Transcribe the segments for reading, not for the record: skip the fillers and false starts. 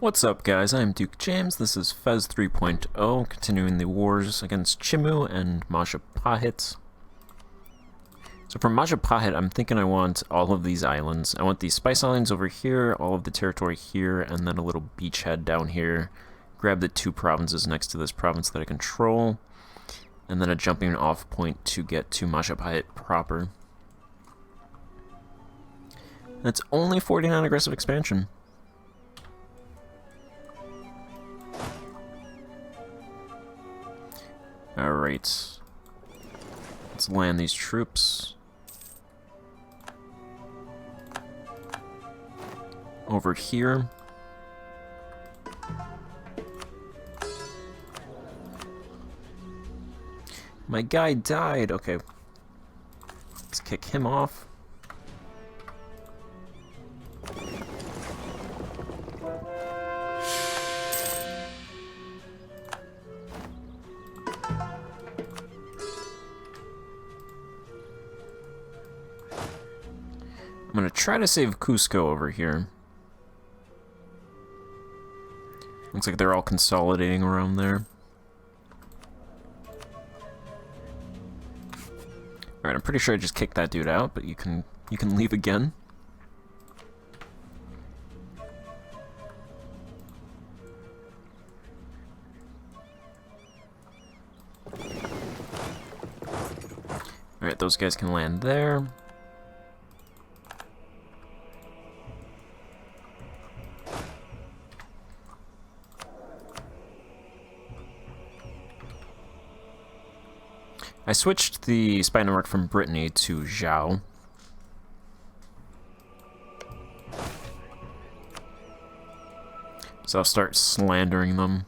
What's up, guys? I'm Duke James. This is Fez 3.0, continuing the wars against Chimu and Majapahit. So for Majapahit, I'm thinking I want all of these islands. I want these Spice Islands over here, all of the territory here, and then a little beachhead down here. Grab the two provinces next to this province that I control, and then a jumping off point to get to Majapahit proper. That's only 49 aggressive expansion. Alright. Let's land these troops. Over here. My guy died. Okay. Let's kick him off. I'm gonna try to save Cusco over here. Looks like they're all consolidating around there. Alright, I'm pretty sure I just kicked that dude out, but you can leave again. Alright, those guys can land there. I switched the spy network from Brittany to Zhao. So I'll start slandering them.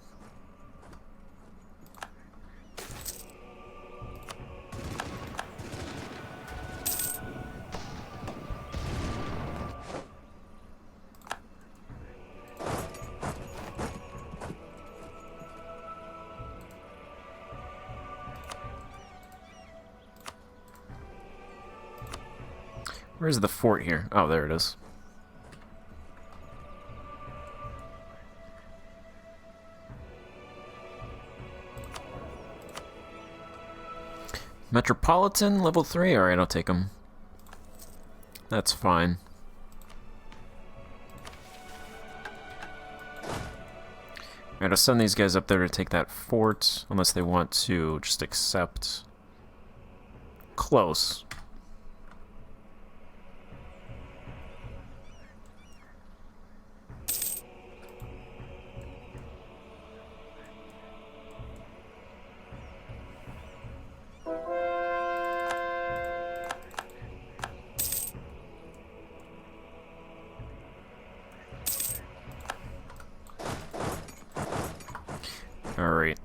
Where's the fort here? Oh, there it is. Metropolitan, level 3? Alright, I'll take him. That's fine. Alright, I'll send these guys up there to take that fort, unless they want to just accept. Close. Alright.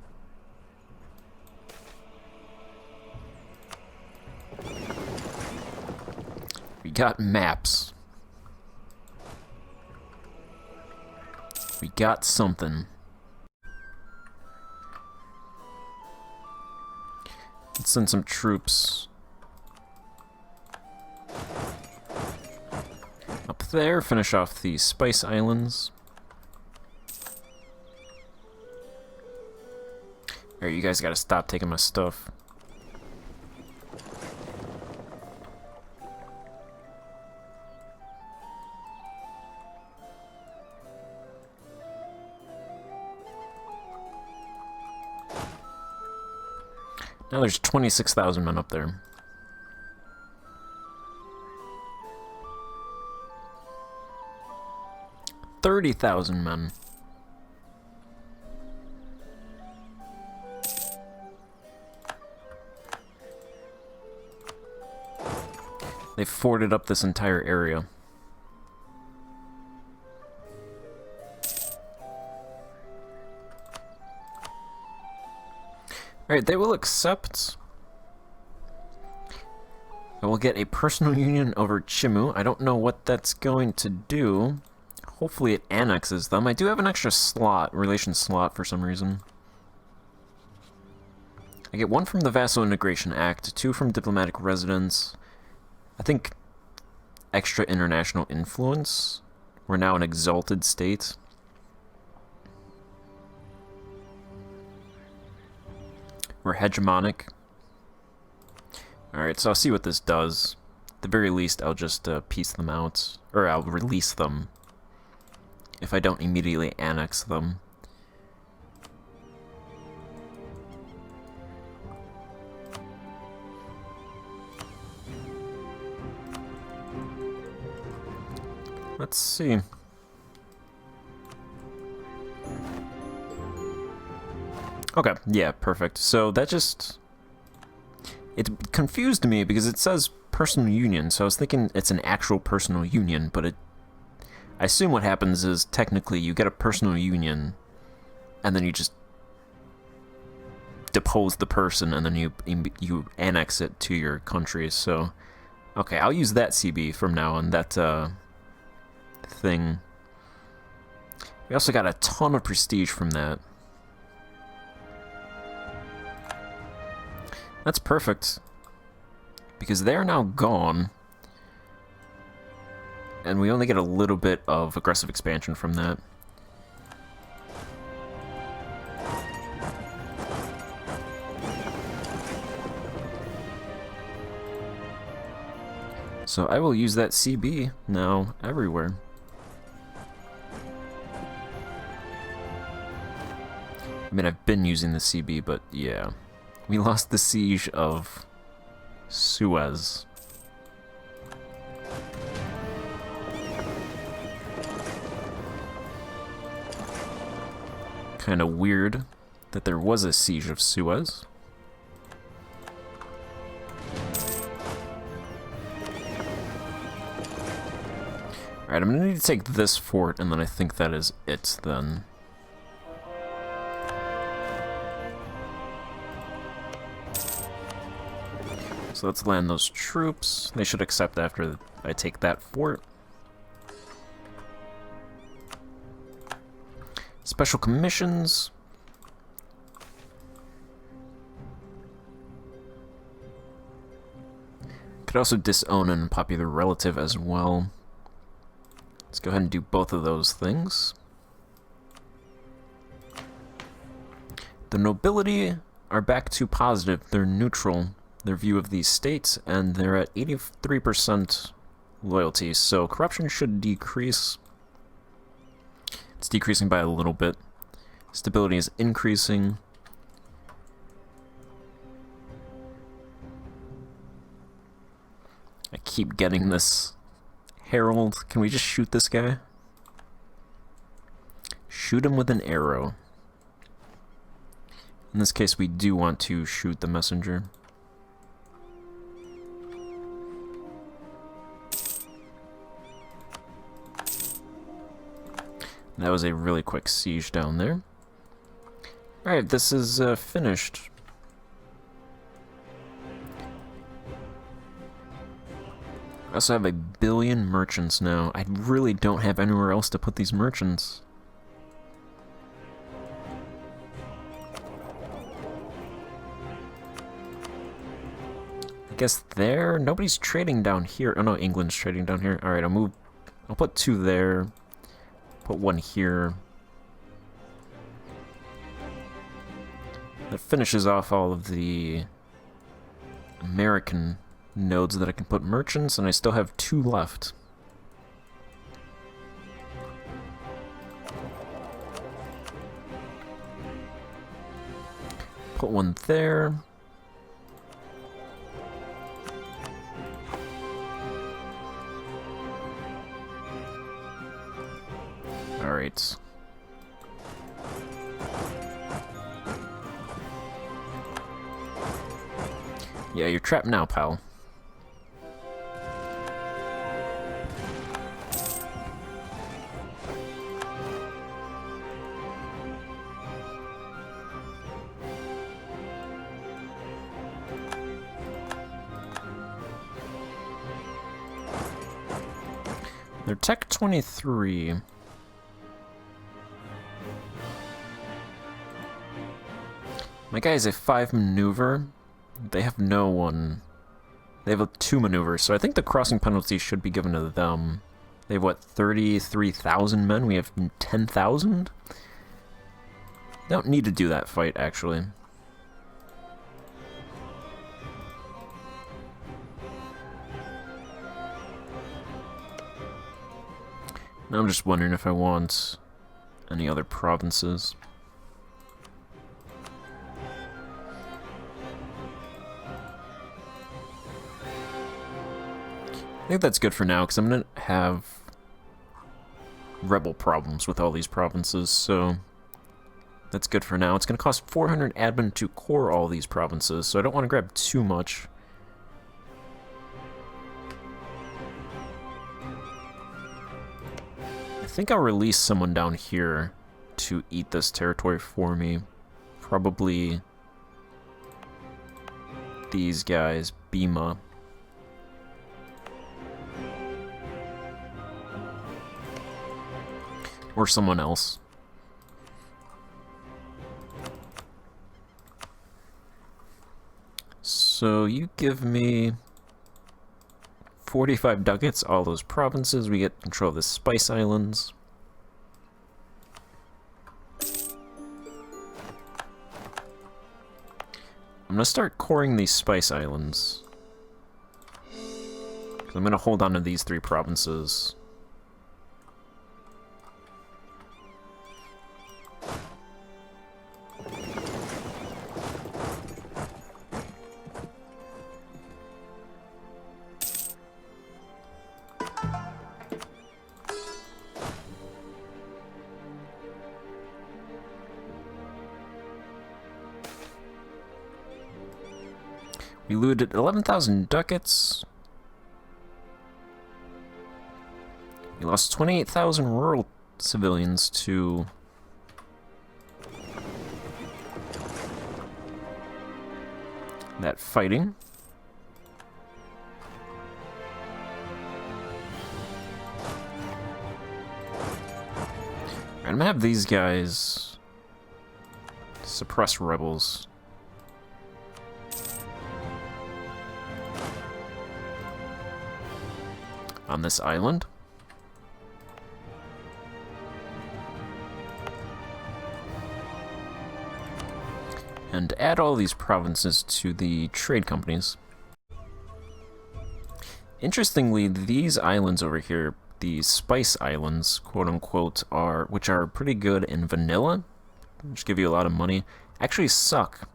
We got maps. We got something. Let's send some troops up there, finish off the Spice Islands. Alright, you guys gotta stop taking my stuff. Now there's 26,000 men up there. $30,000 men. They forted up this entire area. Alright, they will accept. I will get a personal union over Chimu. I don't know what that's going to do. Hopefully it annexes them. I do have an extra slot, relation slot for some reason. I get 1 from the Vassal Integration Act, 2 from Diplomatic Residence. I think extra international influence. We're now an exalted state. We're hegemonic. Alright, so I'll see what this does. At the very least, I'll just piece them out. Or I'll release them. If I don't immediately annex them. Let's see. Okay, yeah, perfect. So that just... It confused me because it says personal union, so I was thinking it's an actual personal union, but it... I assume what happens is, technically, you get a personal union, and then you just depose the person, and then you annex it to your country, so... Okay, I'll use that CB from now on, that, thing. We also got a ton of prestige from that. That's perfect. Because they're now gone. And we only get a little bit of aggressive expansion from that. So I will use that CB now everywhere. I mean, I've been using the CB, but yeah. We lost the siege of Suez. Kind of weird that there was a siege of Suez. Alright, I'm gonna need to take this fort, and then I think that is it then. So let's land those troops. They should accept after I take that fort. Special commissions. Could also disown an unpopular relative as well. Let's go ahead and do both of those things. The nobility are back to positive. They're neutral. Their view of these states, and they're at 83% loyalty, so corruption should decrease. It's decreasing by a little bit. Stability is increasing. I keep getting this herald. Can we just shoot this guy? Shoot him with an arrow. In this case, we do want to shoot the messenger. That was a really quick siege down there. Alright, this is finished. I also have 1 billion merchants now. I really don't have anywhere else to put these merchants. I guess there? Nobody's trading down here. Oh no, England's trading down here. Alright, I'll put 2 there. Put 1 here. That finishes off all of the American nodes that I can put merchants, and I still have 2 left. Put 1 there. Alright. Yeah, you're trapped now, pal. They're Tech 23. My guy is a 5 maneuver. They have no one. They have 2 maneuvers, so I think the crossing penalty should be given to them. They have, what, 33,000 men? We have 10,000? Don't need to do that fight, actually. Now I'm just wondering if I want any other provinces. I think that's good for now, because I'm going to have rebel problems with all these provinces, so that's good for now. It's going to cost 400 admin to core all these provinces, so I don't want to grab too much. I think I'll release someone down here to eat this territory for me. Probably these guys, Bima. Or someone else. So you give me 45 ducats, all those provinces. We get control of the Spice Islands. I'm gonna start coring these Spice Islands. I'm gonna hold on to these 3 provinces. We looted 11,000 ducats. We lost 28,000 rural civilians to that fighting. I'm gonna have these guys suppress rebels. On this island. And add all these provinces to the trade companies. Interestingly, these islands over here, these Spice Islands, quote unquote, which are pretty good in vanilla, which give you a lot of money, actually suck.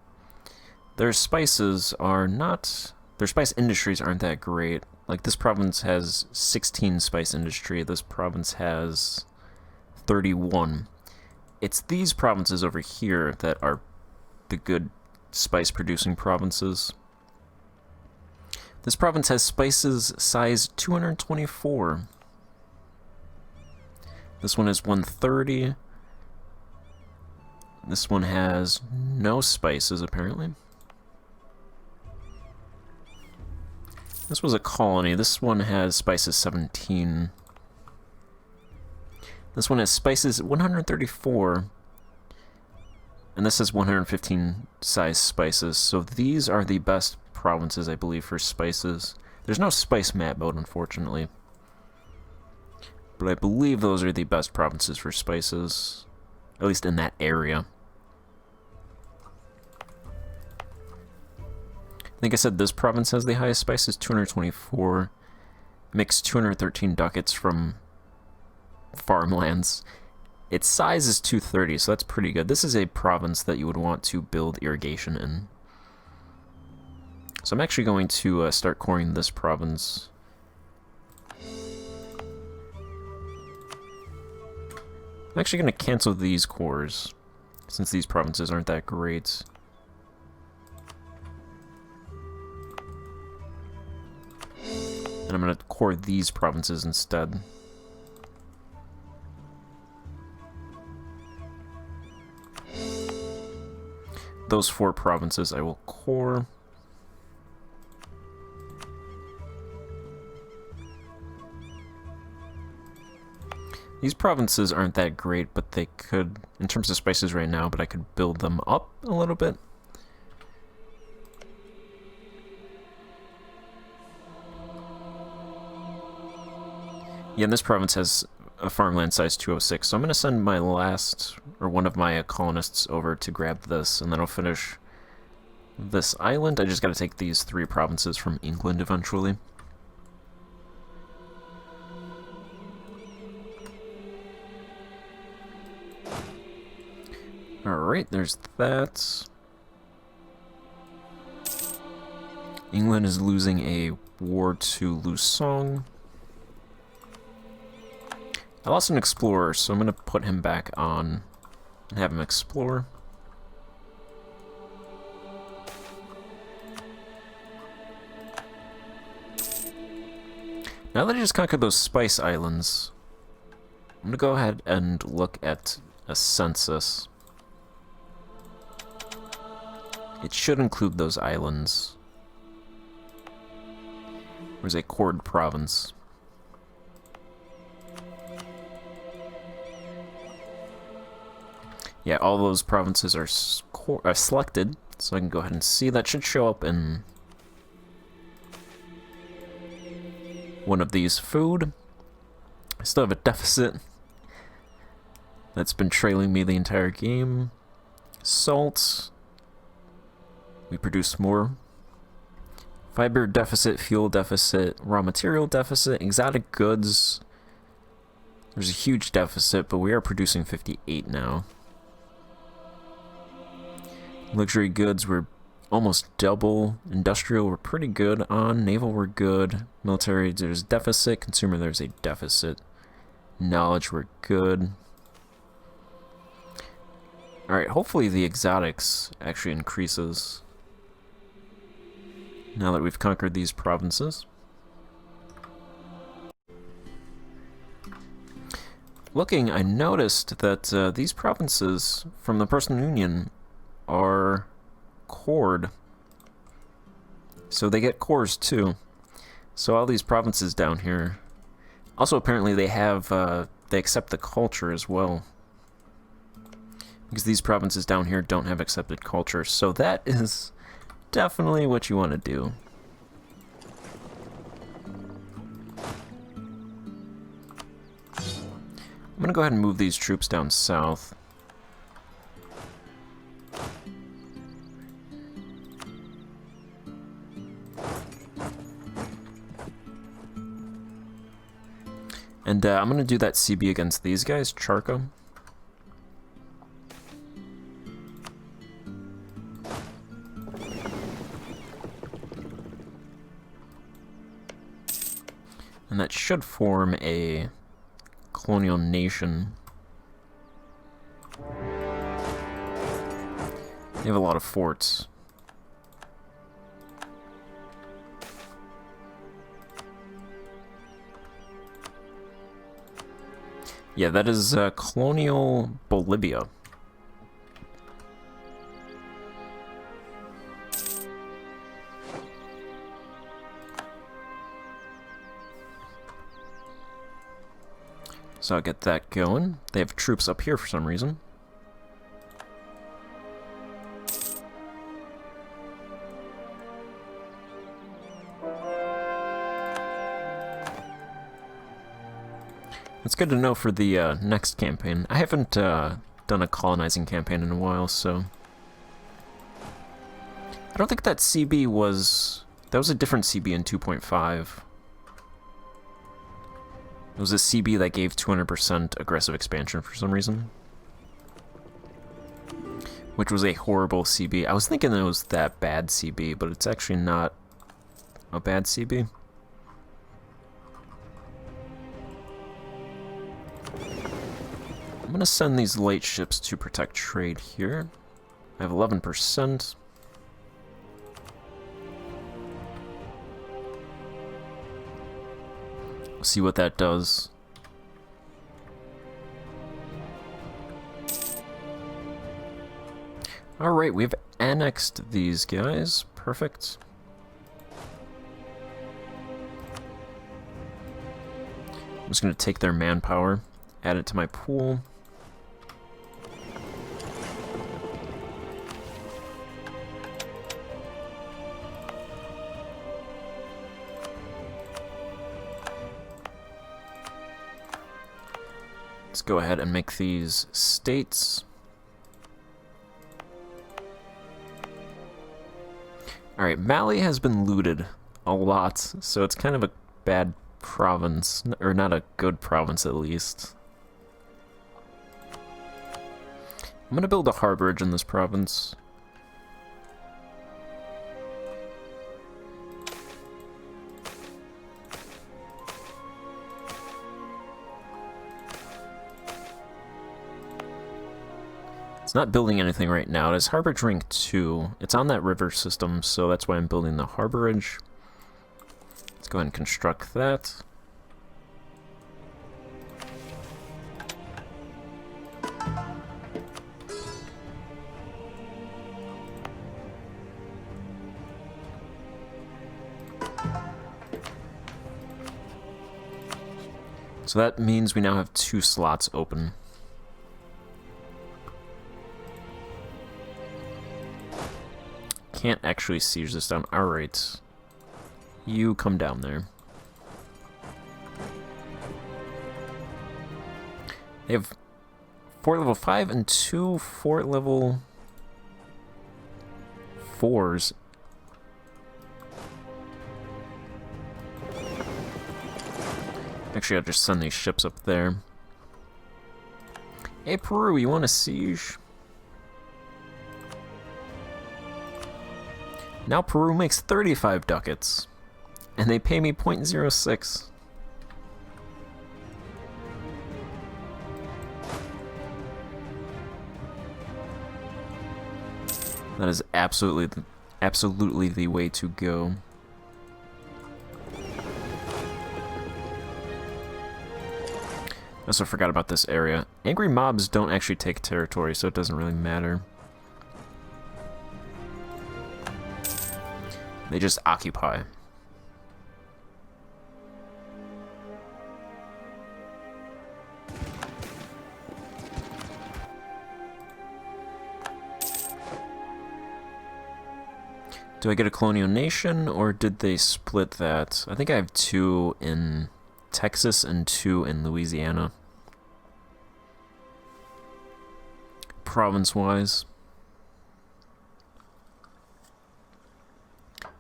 Their spices are not... Their spice industries aren't that great. Like, this province has 16 spice industry, this province has 31. It's these provinces over here that are the good spice producing provinces. This province has spices size 224. This one is 130. This one has no spices, apparently. This was a colony. This one has spices 17. This one has spices 134. And this has 115 size spices. So these are the best provinces, I believe, for spices. There's no spice map mode, unfortunately. But I believe those are the best provinces for spices. At least in that area. I think I said this province has the highest spices, 224. Mixed 213 ducats from farmlands. Its size is 230, so that's pretty good. This is a province that you would want to build irrigation in. So I'm actually going to start coring this province. I'm actually going to cancel these cores, since these provinces aren't that great. And I'm going to core these provinces instead. Those 4 provinces I will core. These provinces aren't that great, but they could, in terms of spices right now, but I could build them up a little bit. Yeah, and this province has a farmland size 206, so I'm going to send my last, or one of my colonists over to grab this, and then I'll finish this island. I just got to take these 3 provinces from England eventually. Alright, there's that. England is losing a war to Lusong. I lost an explorer, so I'm going to put him back on and have him explore. Now that I just conquered those spice islands, I'm going to go ahead and look at a census. It should include those islands. There's a Cord province. Yeah, all those provinces are selected, so I can go ahead and see. That should show up in one of these. Food. I still have a deficit that's been trailing me the entire game. Salt. We produce more. Fiber deficit, fuel deficit, raw material deficit, exotic goods. There's a huge deficit, but we are producing 58 now. Luxury goods were almost double. Industrial we're pretty good on. Naval we're good. Military there's deficit. Consumer there's a deficit. Knowledge we're good. Alright, hopefully the exotics actually increases now that we've conquered these provinces. Looking, I noticed that these provinces from the personal union are cored. So they get cores too. So all these provinces down here. Also apparently they have, they accept the culture as well. Because these provinces down here don't have accepted culture. So that is definitely what you want to do. I'm going to go ahead and move these troops down south. And I'm going to do that CB against these guys, Charco. And that should form a colonial nation. They have a lot of forts. Yeah, that is colonial Bolivia. So I'll get that going. They have troops up here for some reason. It's good to know for the next campaign. I haven't done a colonizing campaign in a while, so... I don't think that CB was... That was a different CB in 2.5. It was a CB that gave 200% aggressive expansion for some reason. Which was a horrible CB. I was thinking it was that bad CB, but it's actually not a bad CB. I'm going to send these light ships to protect trade here. I have 11%. See what that does. Alright, we've annexed these guys. Perfect. I'm just going to take their manpower, add it to my pool. Let's go ahead and make these states. Alright, Mali has been looted a lot, so it's kind of a bad province, or not a good province at least. I'm gonna build a harborage in this province. It's not building anything right now. It has harborage rank 2. It's on that river system, so that's why I'm building the harborage. Let's go ahead and construct that. So that means we now have 2 slots open. Can't actually siege this down. Alright. You come down there. They have fort level 5 and 2 fort level 4s. Actually, I'll just send these ships up there. Hey, Peru, you want a siege? Now Peru makes 35 ducats, and they pay me 0.06. That is absolutely the way to go. I also forgot about this area. Angry mobs don't actually take territory, so it doesn't really matter. They just occupy. Do I get a colonial nation, or did they split that? I think I have 2 in Texas and 2 in Louisiana. Province-wise.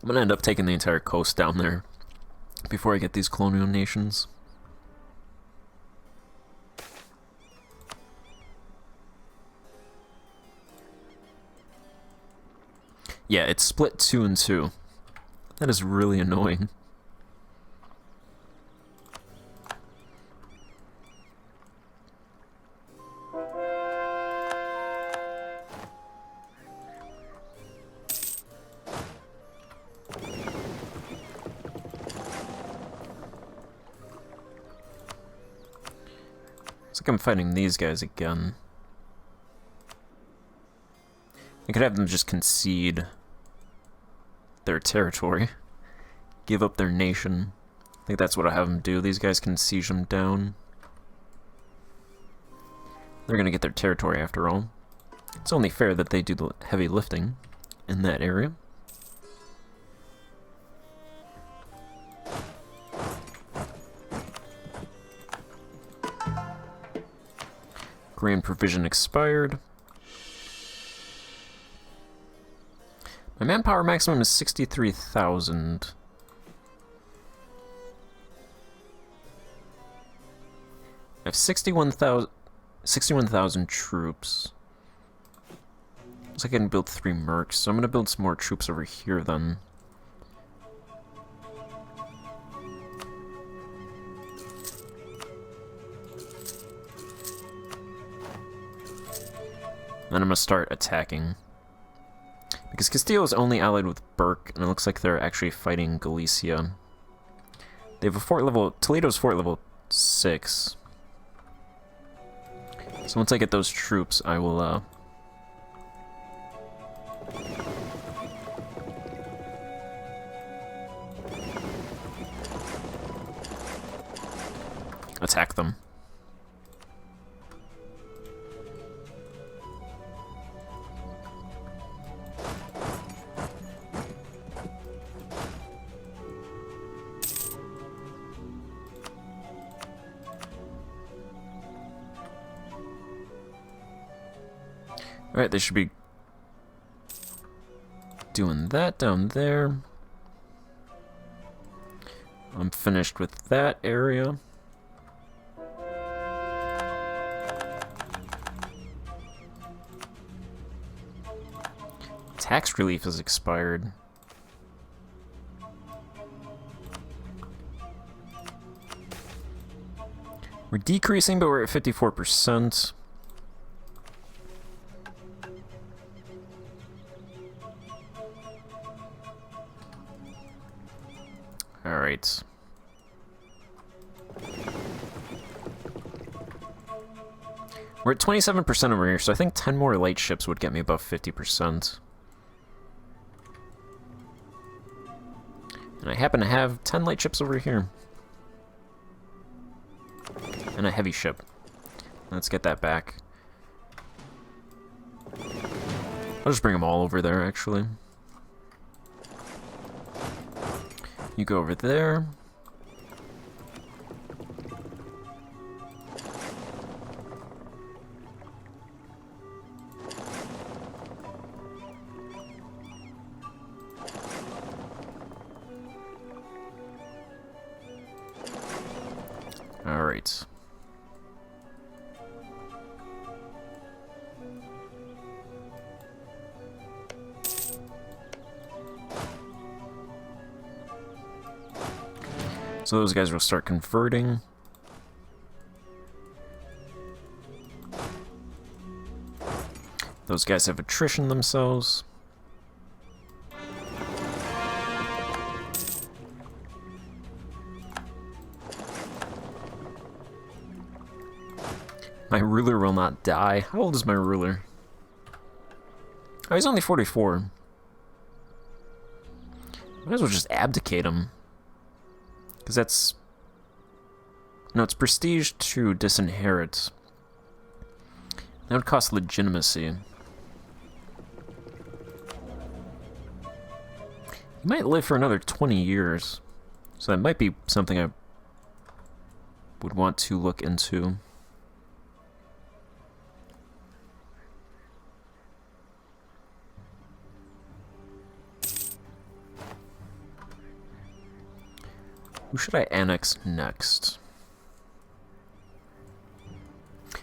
I'm gonna end up taking the entire coast down there before I get these colonial nations. Yeah, it's split 2 and 2. That is really annoying. Looks like I'm fighting these guys again. I could have them just concede their territory. Give up their nation. I think that's what I have them do. These guys can siege them down. They're gonna get their territory after all. It's only fair that they do the heavy lifting in that area. Grain provision expired. My manpower maximum is 63,000. I have 61,000 troops. Looks like I can build 3 mercs, so I'm gonna build some more troops over here then. Then I'm gonna start attacking. Because Castillo is only allied with Burke, and it looks like they're actually fighting Galicia. They have a fort level... Toledo's fort level 6. So once I get those troops, I will, attack them. Alright, they should be doing that down there. I'm finished with that area. Tax relief has expired. We're decreasing, but we're at 54%. Alright. We're at 27% over here, so I think 10 more light ships would get me above 50%. And I happen to have 10 light ships over here. And a heavy ship. Let's get that back. I'll just bring them all over there, actually. You go over there. All right. So those guys will start converting. Those guys have attrition themselves. My ruler will not die. How old is my ruler? Oh, he's only 44. Might as well just abdicate him. Because that's... No, it's prestige to disinherit. That would cost legitimacy. He might live for another 20 years. So that might be something I would want to look into. Who should I annex next?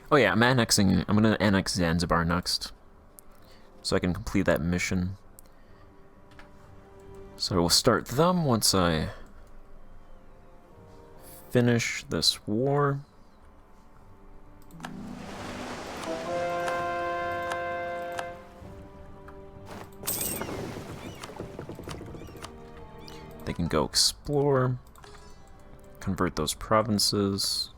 Oh yeah, I'm gonna annex Zanzibar next. So I can complete that mission. So we'll start them once I finish this war. They can go explore. Convert those provinces.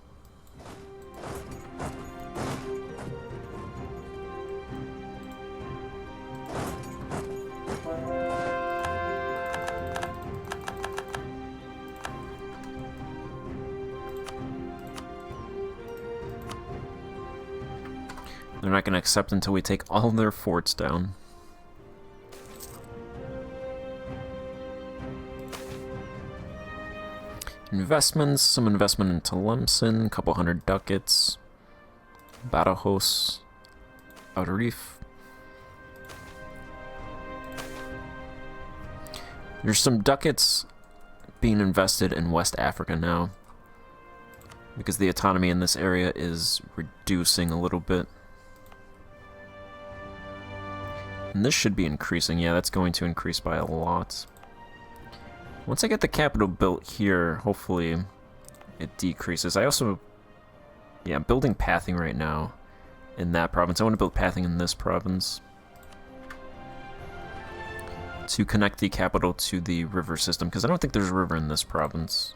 They're not going to accept until we take all their forts down. Investments, some investment in Tlemcen, a couple hundred ducats. Badajoz, Outarif. There's some ducats being invested in West Africa now, because the autonomy in this area is reducing a little bit. And this should be increasing. Yeah, that's going to increase by a lot. Once I get the capital built here, hopefully it decreases. I also... Yeah, I'm building pathing right now in that province. I want to build pathing in this province to connect the capital to the river system, because I don't think there's a river in this province.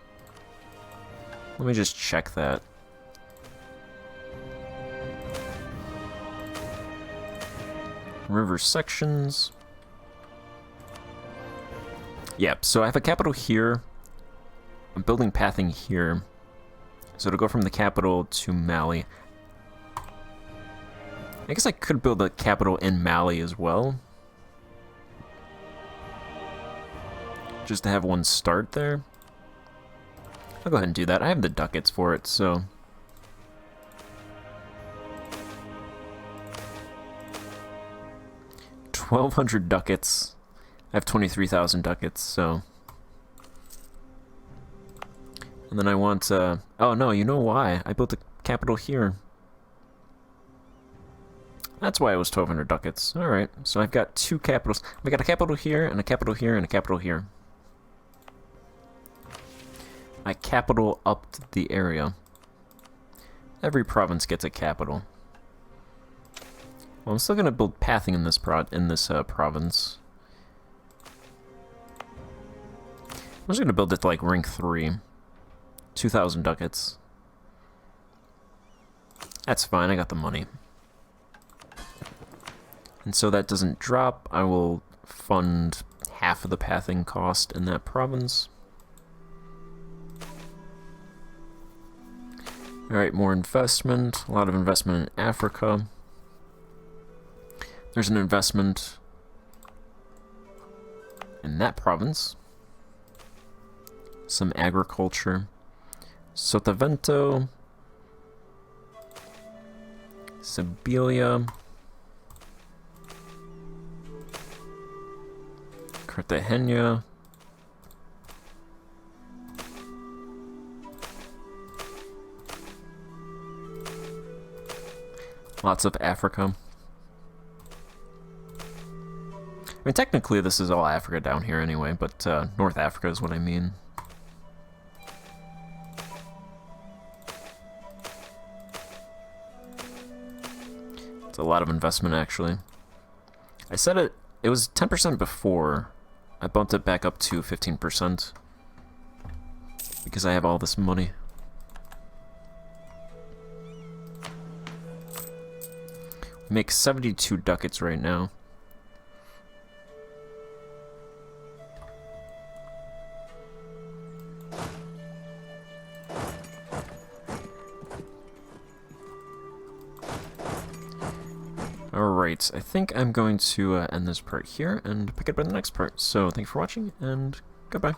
Let me just check that. River sections. Yep, so I have a capital here. I'm building pathing here. So it'll go from the capital to Mali. I guess I could build a capital in Mali as well. Just to have one start there. I'll go ahead and do that. I have the ducats for it, so... $1,200 ducats. I have 23,000 ducats, so... And then I want, oh no, you know why? I built a capital here. That's why it was 1,200 ducats. Alright, so I've got two capitals. We got a capital here, and a capital here, and a capital here. I capital upped the area. Every province gets a capital. Well, I'm still gonna build pathing in this province. I'm just gonna build it to like rank 3. 2,000 ducats. That's fine, I got the money. And so that doesn't drop, I will fund half of the pathing cost in that province. Alright, more investment. A lot of investment in Africa. There's an investment in that province. Some agriculture. Sotavento. Siberia. Cartagena. Lots of Africa. I mean, technically this is all Africa down here anyway, but North Africa is what I mean. It's a lot of investment, actually. I said it was 10% before. I bumped it back up to 15% because I have all this money. We make 72 ducats right now. Alright, I think I'm going to end this part here and pick up in the next part. So, thanks for watching, and goodbye.